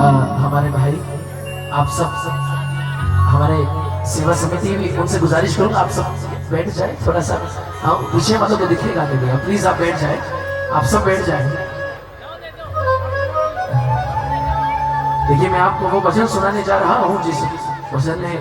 हमारे भाई आप सब हमारे सेवा समिति भी उनसे गुजारिश करूंगा आप सब बैठ जाए थोड़ा सा। हाँ पीछे वालों को दिखेगा नहीं भैया, प्लीज आप बैठ जाए, आप सब बैठ जाए। देखिए मैं आपको वो भजन सुनाने जा रहा हूँ जिस भजन ने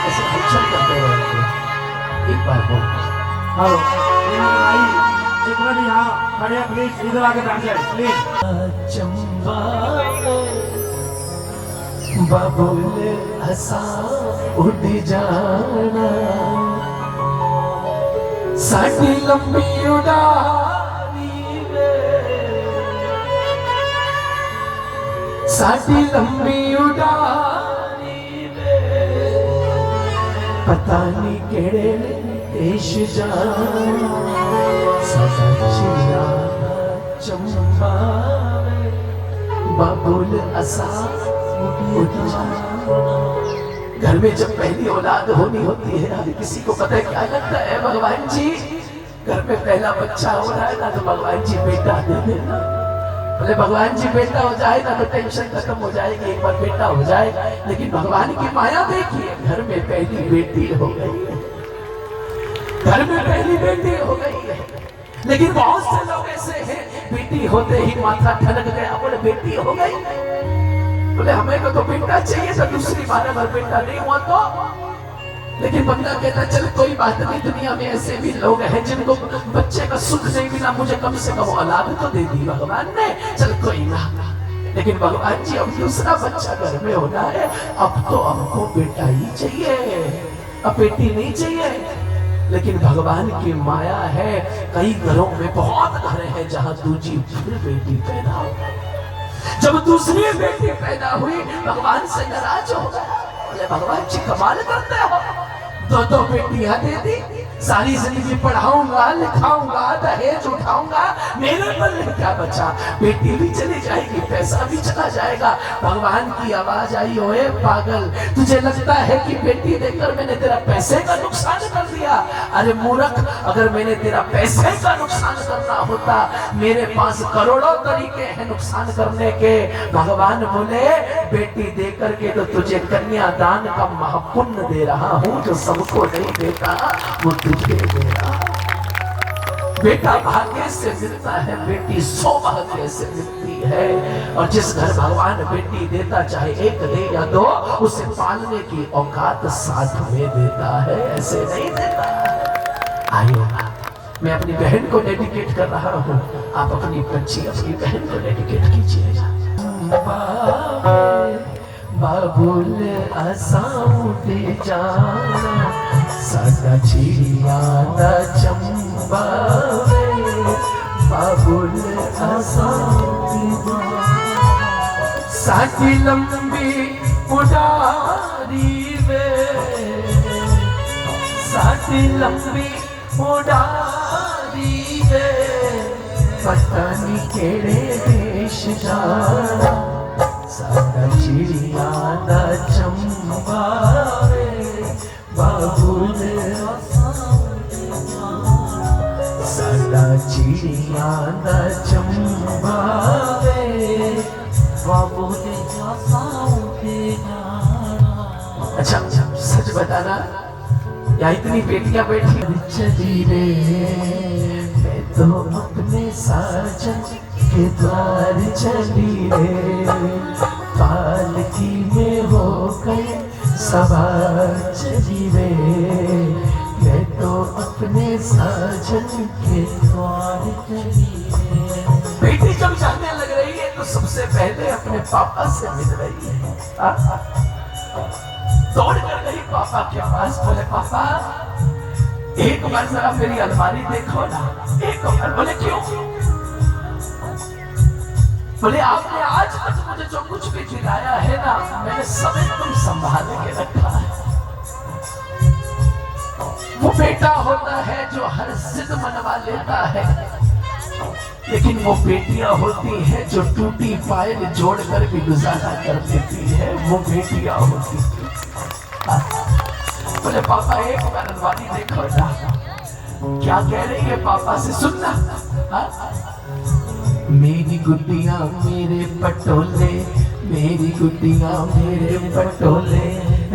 ऐसे हलचल करते रहते एक बार बोल। हेलो भाई जितना भी यहाँ खड़े हैं प्लीज इधर आके बैठ जाए प्लीज। चंबा बाबुल हसा उड़ जाना साडी लंबी उड़ानी साडी लंबी उड़ानी पता नहीं केड़े देश जाना सदा चंबा बाबुल असा घर में जब पहली औलाद होनी होती है हर किसी को पता है क्या लगता है भगवान जी घर में पहला बच्चा हो रहा है ना तो भगवान जी बेटा दे देना। बोले भगवान जी बेटा हो जाए ना तो टेंशन खत्म हो जाएगी, एक बार बेटा हो जाए। लेकिन भगवान की माया देखिए घर में पहली बेटी हो गई है, घर में पहली बेटी हो गई है। लेकिन बहुत से लोग ऐसे हैं बेटी होते ही माथा ठनक गया, बोले बेटी हो गई, बोले हमें को तो बेटा चाहिए तो दूसरी बार अगर बेटा नहीं हुआ तो। लेकिन बंदा कहता चल कोई बात नहीं, दुनिया में ऐसे भी लोग हैं जिनको बच्चे का सुख नहीं मिला, मुझे कम से कम औलाद तो दे दी भगवान ने, चल कोई ना। लेकिन भगवान जी अब दूसरा बच्चा घर में होना है, अब तो हमको बेटा ही चाहिए, अब बेटी नहीं चाहिए। लेकिन भगवान की माया है, कई घरों में बहुत घर है जहाँ दूसरी बेटी पैदा हो। जब दूसरी बेटी पैदा हुई भगवान से नाराज हो गया, बोले भगवान जी कमाल करते हो, दो बेटियां दे दी, सारी जिंदगी पढ़ाऊंगा लिखाऊंगा दहेज उठाऊंगा, मेरे पर क्या बचा, बेटी भी चली जाएगी पैसा भी चला जाएगा। भगवान की आवाज आई, ओए पागल तुझे लगता है कि बेटी देकर मैंने तेरा पैसे का नुकसान कर दिया? अरे मूर्ख, अगर मैंने तेरा पैसे का नुकसान करना होता मेरे पास करोड़ों तरीके हैं नुकसान करने के। भगवान बोले बेटी देकर के तो तुझे कन्यादान का महापुण्य दे रहा हूं, जो सबको नहीं देता वो तुझे दे रहा। बेटा भाग्य से मिलता है, बेटी सौभाग्य से मिलती है। और जिस घर भगवान बेटी देता चाहे एक दे या दो, उसे पालने की औकात साथ में देता है, ऐसे नहीं देता। आइए मैं अपनी बहन को डेडिकेट कर रहा हूँ, आप अपनी बच्ची अपनी बहन को डेडिकेट कीजिएगा। बाबुल असाऊं दे जाना सादा चिड़िया दा चंबा बाबुल असाऊं दे जाना साडी लंबी उड़ारी वे साडी लंबी उड़ारी वे पता नहीं केड़े देश जाना सादा चिड़िया दा चंबा बाबुल सादा चिड़िया दा चंबा बाबुल। अच्छा सच बताना यहाँ इतनी बेटियां बैठी चली रे, मैं तो अपने साजन के द्वार चली रे, पालकी में हो गए सवार चली रे, मैं तो अपने साजन के द्वार चली रे। बेटी जब जाने लग रही है तो सबसे पहले अपने पापा से मिल रही है, दौड़ कर गई पापा के पास, बोले पापा एक बार जरा मेरी अलमारी देखो ना, एक बार। बोले क्यों? बोले आपने आज तक मुझे जो कुछ भी दिलाया है ना, मैंने सब एकदम संभाल के रखा है। वो बेटा होता है जो हर जिद मनवा लेता है, लेकिन वो बेटियां होती हैं जो टूटी पायल जोड़कर भी गुजारा कर देती है, वो बेटियां होती हैं। बोले पापा एक बैरनवाली देखो ना। क्या कह रही है पापा से, सुनना। हाँ? मेरी गुड्डियां मेरे पटोले, मेरी गुड्डियां मेरे पटोले,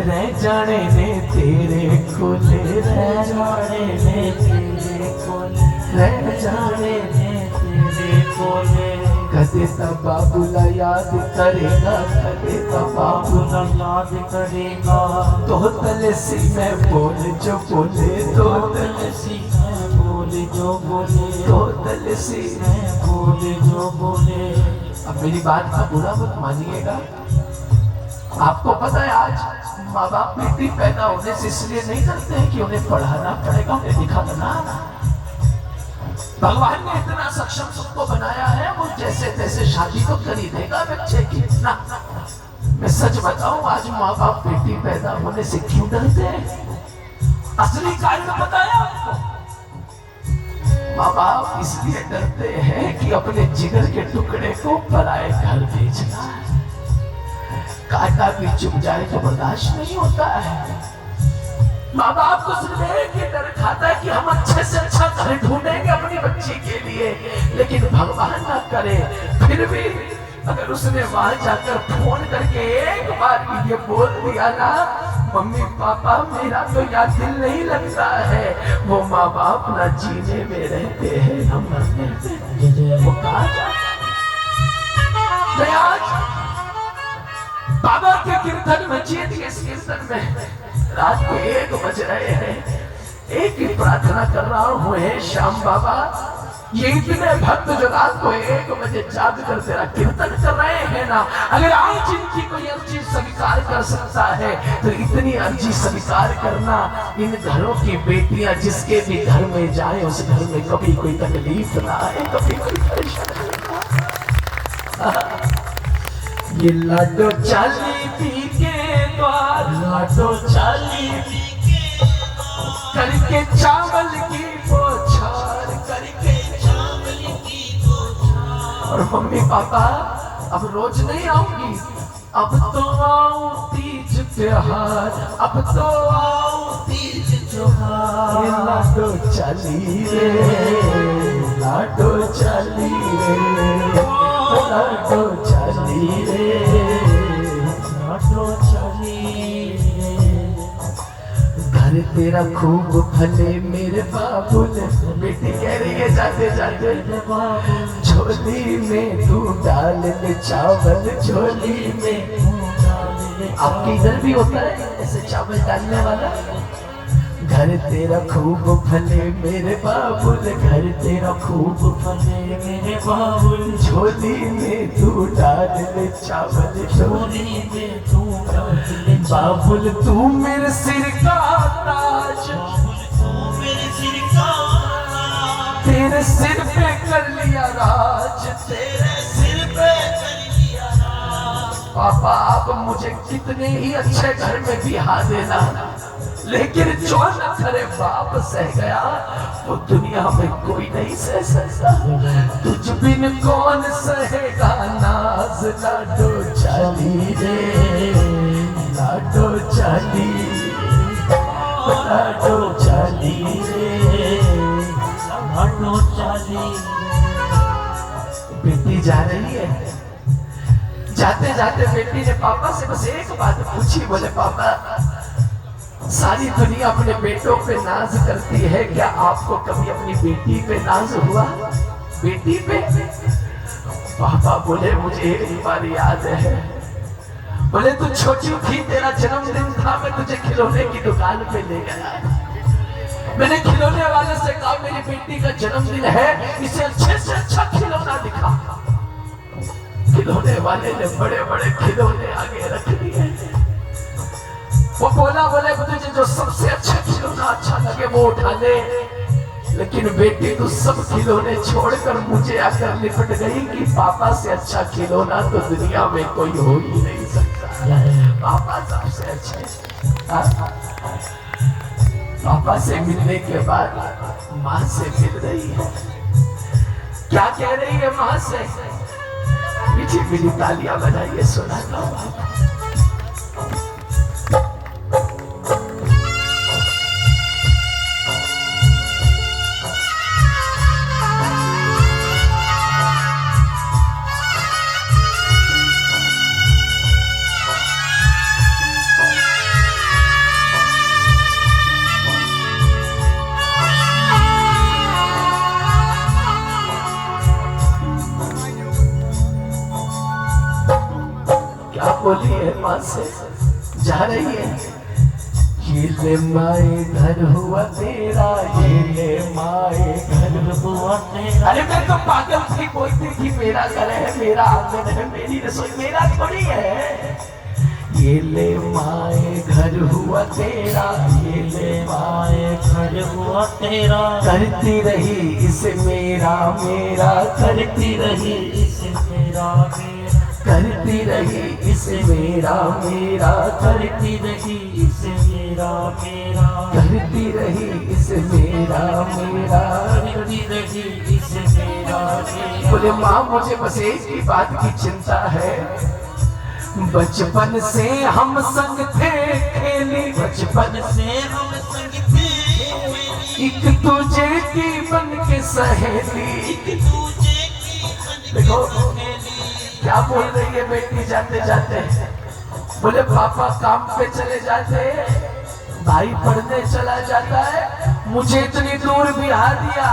रह जाने ने तेरे कोले, रह जाने ने तेरे कोले, रह जाने ने तेरे कोले। कदे तब बाबूला याद करेगा, कदे तब बाबूला याद करेगा। तो तलसी में बोल जो बोले, तो तलसी में बोले जो बोले, तो तलसी में बोले जो बोले। अब मेरी बात का बुरा मत मानिएगा। आपको पता है आज माँ बाप बेटी पैदा होने से इसलिए नहीं करते हैं कि उन्हें पढ़ाना पड़ेगा, उन्हें लिखाना। भगवान ने इतना सक्षम सबको बनाया है, वो जैसे तैसे शादी तो कर ही देगा बच्चे की ना। मैं सच बताऊं, आज माँ बाप बेटी पैदा होने से क्यों डरते हैं? असली कारण बताया आपको। माँ बाप इसलिए डरते हैं कि अपने जिगर के टुकड़े को पराए घर भेजना है। काटा भी चुप जाए तो बर्दाश्त नहीं होता है। माँ बाप को सिर्फ एक ही डर खाता है कि हम अच्छे से अच्छा घर ढूंढेंगे अपनी बच्ची के लिए, लेकिन भगवान ना करे। फिर भी अगर उसने वहां जाकर फोन करके एक बार ये बोल दिया ना, मम्मी पापा मेरा तो यहाँ दिल नहीं लगता है, वो माँ बाप ना जीने में रहते हैं ना मरने में। वो कहा जाता है आज बाबा के कीर्तन में, जीत के इस कीर्तन में रात को 1 बज रहे हैं, एक ही प्रार्थना कर रहा हूँ, हे श्याम बाबा, ये इतने भक्त जो रात को 1 बजे जाग कर तेरा कीर्तन कर रहे हैं ना, अगर आज इनकी कोई अर्जी स्वीकार कर सकता है तो इतनी अर्जी स्वीकार करना। इन घरों की बेटियां जिसके भी घर में जाए, उस घर में कभी कोई तकलीफ ना आए, कभी कोई परेशानी ना। ये लाडो चाली पी के द्वार, लाडो चाली पी के करके चावल की बौछार, करके चावल की बौछार। और मम्मी पापा अब रोज नहीं आऊंगी, अब तो आऊं तीज त्योहार, अब तो आऊं तीज त्योहार। ये लाडो चाली रे, लाडो चाली रे, लाडो चाली रे, लाडो चाली रे। घर तेरा खूब फले मेरे बाबुल, बेटी कह रही है जाते जाते, झोली में तू डाल ले चावल, झोली में तू डाल ले। आपके इधर भी होता है ऐसे चावल डालने वाला? घर तेरा खूब फले मेरे बाबुल, घर तेरा खूब फले मेरे बाबुल, झोली में तू डाल ले चावल, झोली में तू डाल ले बाबुल। तू मेरे सिर का ताज, तू मेरे सिर का ताज, तेरे सिर पे कर लिया राज, तेरे सिर पे कर लिया राज। पापा आप मुझे कितने ही अच्छे घर में बिहा देना, लेकिन जो न करे बाप सह गया, वो दुनिया में कोई नहीं सह सकता। तुझ बिन कौन सहेगा नाज, लाडो चाली रे, लाडो चाली, लाडो चाली रे, लाडो चाली। बेटी जा रही है, जाते जाते बेटी ने पापा से बस एक बात पूछी, बोले पापा सारी दुनिया अपने बेटों पे नाज करती है, क्या आपको कभी अपनी बेटी पे नाज हुआ? बेटी पे? पापा बोले मुझे एक बार याद है, बोले तू छोटी थी, तेरा जन्मदिन था, मैं तुझे खिलौने की दुकान पे ले गया। मैंने खिलौने वाले से कहा मेरी बेटी का जन्मदिन है, इसे अच्छे से अच्छा खिलौना दिखा। खिलौने वाले ने बड़े बड़े खिलौने आगे रख दिए। वो बोला बोले तुझे जो सबसे अच्छा खिलौना अच्छा लगे वो उठा ले, लेकिन बेटी तू सब खिलौने छोड़कर मुझे आकर लिपट गई कि पापा से अच्छा खिलौना तो दुनिया में कोई हो ही नहीं सकता। पापा सबसे अच्छे। पापा से मिलने के बाद माँ से मिल रही है, क्या कह रही है माँ से? मीठी मीठी तालियां बजाइए, सुनाता हूँ। क्या बोली है माँ से, जा रही है। ये ले माए घर हुआ तेरा, ये ले माए घर हुआ तेरा। अरे मैं तो पागल थी, बोलती थी मेरा घर है, मेरा आंगन है, मेरी रसोई, मेरा थोड़ी है। ये ले माए घर हुआ तेरा, ये ले माए घर हुआ तेरा। करती रही इसे मेरा मेरा, करती रही इसे मेरा मेरा, करती रही इसे मेरा मेरा, करती रही इसे मेरा मेरा, करती रही इसे मेरा मेरा, करती रही इसे मेरा मेरा। बोले माँ मुझे बस एक ही बात की चिंता है, बचपन से हम संग थे खेली, बचपन से हम संग थे खेली, एक तुझे की बन के सहेली, एक तुझे की बन के सहेली। क्या बोल रही है बेटी जाते जाते? बोले पापा काम पे चले जाते, भाई पढ़ने चला जाता है, मुझे इतनी दूर बिहार दिया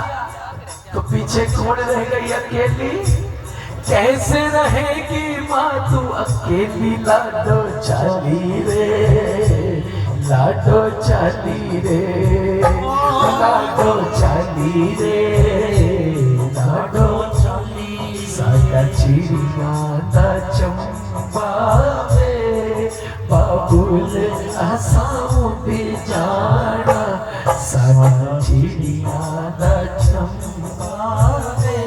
तो पीछे कौन रह गई अकेली। कैसे रहेगी माँ तू अकेली, लाडो चाली रे, लाडो चाली रे, लाडो चाली रे, लाडो चाली। साडा चिड़िया दा चंपा वे, बाबुल असां दे जाना, साडा चिड़िया दा चंपा वे,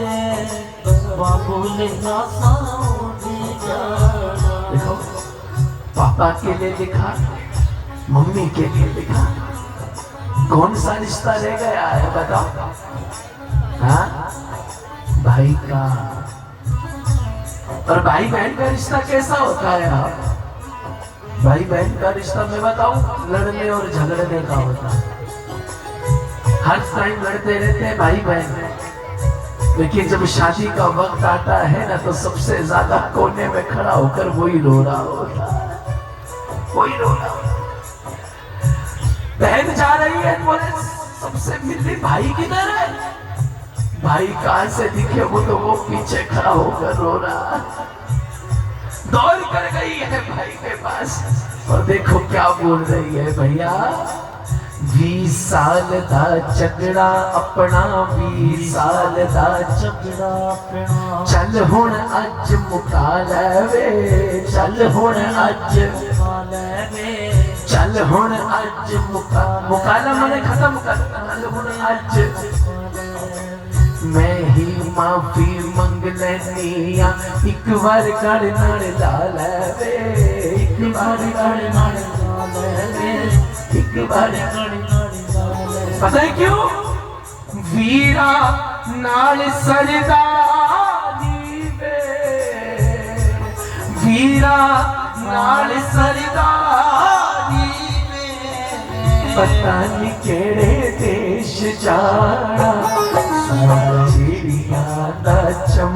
देखो पापा के लिए लिखा, मम्मी के लिए लिखा, कौन सा रिश्ता रह गया है बताओ? हाँ भाई का। और भाई बहन का रिश्ता कैसा होता है? आप भाई बहन का रिश्ता मैं बताऊं, लड़ने और झगड़ने का होता है। हर टाइम लड़ते रहते हैं भाई बहन, लेकिन जब शादी का वक्त आता है ना तो सबसे ज्यादा कोने में खड़ा होकर वही रो रहा होता है, वही रो रहा होता है। बहन जा रही है, बोले सबसे मिलने भाई किधर है? भाई कहां से दिखे वो तो वो पीछे खड़ा होकर रो रहा, दौड़ कर गई है भाई के पास और देखो क्या बोल रही है भैया। 20 साल दा झगड़ा अपना, 20 साल दा झगड़ा अपना, चल हुण अज मुका लैवे, चल हुण अज मुका लैवे, चल हुण अज मुकाला मैंने खत्म कर, चल हुण अज मैं ही माफी मंग लैनी आ, एक बार गड़ नाल ला लैवे, एक बार गड़ नाल ला लैवे, एक बार गड़ नाल ला लैवे। पता है क्यों? वीरा नाल सरदारी वे, वीरा नाल सरदारी वे, पता नहीं केड़े देश जाना, सारा चिड़िया दा चम